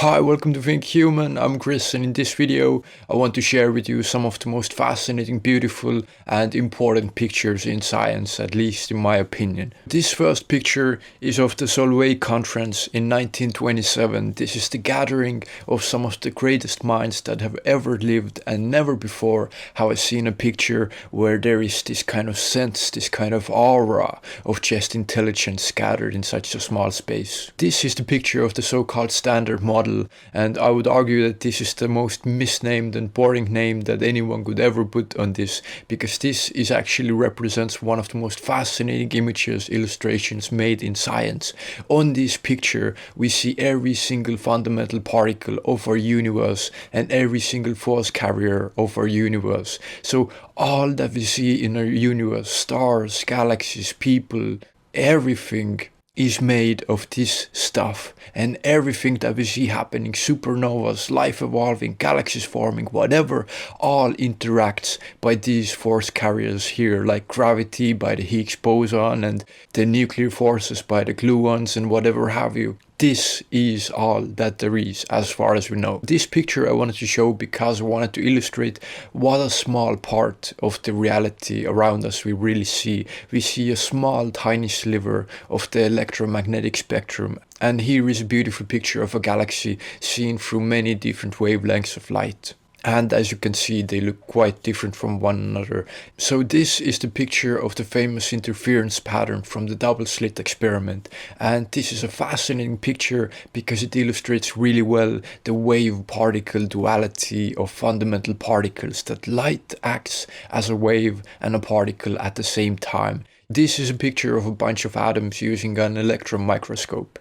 Hi, welcome to Think Human. I'm Chris, and in this video I want to share with you some of the most fascinating, beautiful and important pictures in science, at least in my opinion. This first picture is of the Solvay Conference in 1927. This is the gathering of some of the greatest minds that have ever lived, and never before have I seen a picture where there is this kind of sense, this kind of aura of just intelligence scattered in such a small space. This is the picture of the so-called standard model, and I would argue that this is the most misnamed and boring name that anyone could ever put on this, because this is actually represents one of the most fascinating images, illustrations made in science. On this picture we see every single fundamental particle of our universe and every single force carrier of our universe. So all that we see in our universe, stars, galaxies, people, everything is made of this stuff, and everything that we see happening, supernovas, life evolving, galaxies forming, whatever, all interacts by these force carriers here, like gravity by the Higgs boson and the nuclear forces by the gluons and whatever have you. This is all that there is as far as we know. This picture I wanted to show because I wanted to illustrate what a small part of the reality around us we really see. We see a small tiny sliver of the electromagnetic spectrum, and here is a beautiful picture of a galaxy seen through many different wavelengths of light. And as you can see, they look quite different from one another. So this is the picture of the famous interference pattern from the double slit experiment. And this is a fascinating picture because it illustrates really well the wave-particle duality of fundamental particles, that light acts as a wave and a particle at the same time. This is a picture of a bunch of atoms using an electron microscope.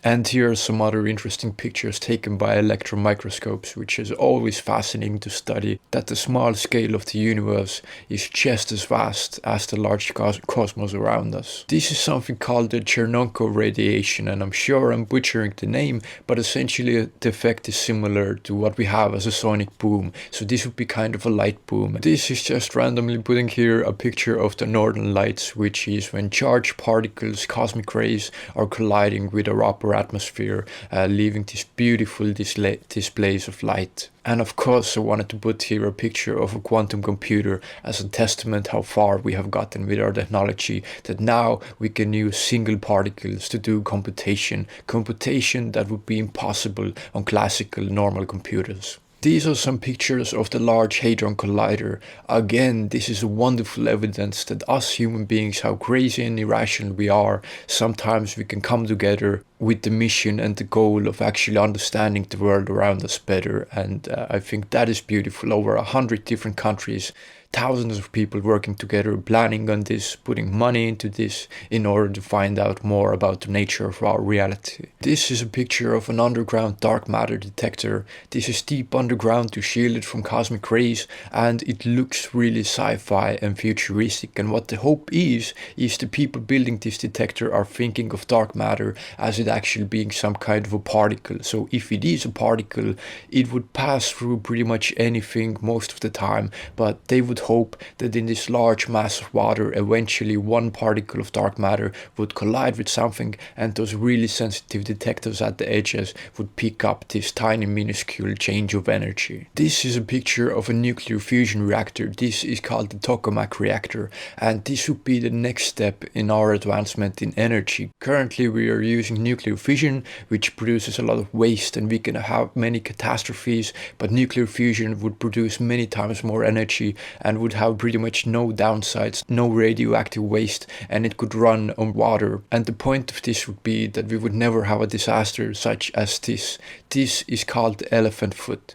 And here are some other interesting pictures taken by electron microscopes, which is always fascinating to study, that the small scale of the universe is just as vast as the large cosmos around us. This is something called the Cherenkov radiation, and I'm sure I'm butchering the name, but essentially the effect is similar to what we have as a sonic boom. So this would be kind of a light boom. This is just randomly putting here a picture of the northern lights, which is when charged particles, cosmic rays, are colliding with our upper atmosphere, leaving these beautiful displays of light. And of course I wanted to put here a picture of a quantum computer as a testament how far we have gotten with our technology, that now we can use single particles to do computation that would be impossible on classical normal computers. These are some pictures of the Large Hadron Collider. Again, this is a wonderful evidence that us human beings, how crazy and irrational we are, sometimes we can come together with the mission and the goal of actually understanding the world around us better. And I think that is beautiful. Over 100 different countries, thousands of people working together, planning on this, putting money into this in order to find out more about the nature of our reality. This is a picture of an underground dark matter detector. This is deep underground to shield it from cosmic rays, and it looks really sci-fi and futuristic. And what the hope is the people building this detector are thinking of dark matter as it actually being some kind of a particle. So if it is a particle, it would pass through pretty much anything most of the time, but they would hope that in this large mass of water, eventually one particle of dark matter would collide with something, and those really sensitive detectors at the edges would pick up this tiny minuscule change of energy. This is a picture of a nuclear fusion reactor. This is called the tokamak reactor, and this would be the next step in our advancement in energy. Currently we are using nuclear fission, which produces a lot of waste, and we can have many catastrophes, but nuclear fusion would produce many times more energy and would have pretty much no downsides, no radioactive waste, and it could run on water. And the point of this would be that we would never have a disaster such as this. This is called the elephant foot.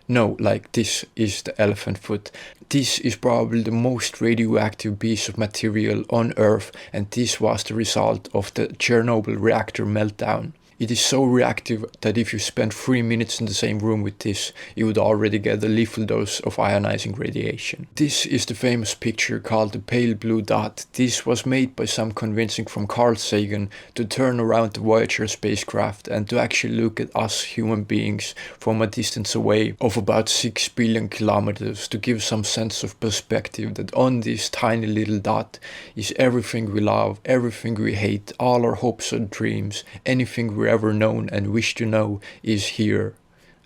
No, like this is the elephant foot. This is probably the most radioactive piece of material on Earth, and this was the result of the Chernobyl reactor meltdown. It is so reactive that if you spend 3 minutes in the same room with this, you would already get a lethal dose of ionizing radiation. This is the famous picture called the pale blue dot. This was made by some convincing from Carl Sagan to turn around the Voyager spacecraft and to actually look at us human beings from a distance away of about 6 billion kilometers, to give some sense of perspective that on this tiny little dot is everything we love, everything we hate, all our hopes and dreams, anything we're ever known and wish to know is here.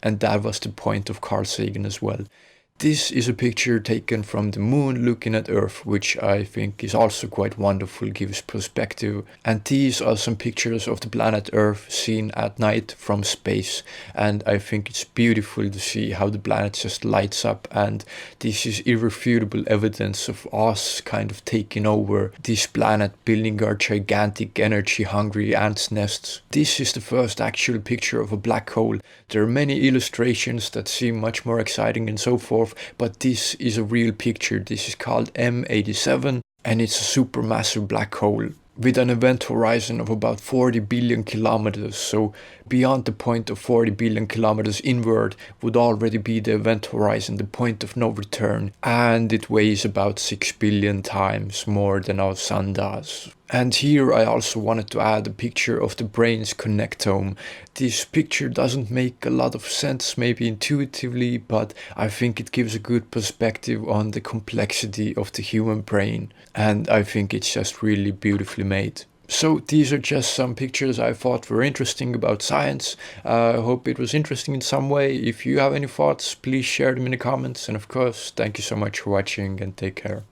And that was the point of Carl Sagan as well. This is a picture taken from the moon looking at Earth, which I think is also quite wonderful, gives perspective. And these are some pictures of the planet Earth seen at night from space. And I think it's beautiful to see how the planet just lights up. And this is irrefutable evidence of us kind of taking over this planet, building our gigantic energy-hungry ants' nests. This is the first actual picture of a black hole. There are many illustrations that seem much more exciting and so forth, but this is a real picture. This is called M87 and it's a supermassive black hole with an event horizon of about 40 billion kilometers. So beyond the point of 40 billion kilometers inward would already be the event horizon, the point of no return. And it weighs about 6 billion times more than our sun does. And here I also wanted to add a picture of the brain's connectome. This picture doesn't make a lot of sense, maybe intuitively, but I think it gives a good perspective on the complexity of the human brain. And I think it's just really beautifully made. So these are just some pictures I thought were interesting about science. I hope it was interesting in some way. If you have any thoughts, please share them in the comments. And of course, thank you so much for watching and take care.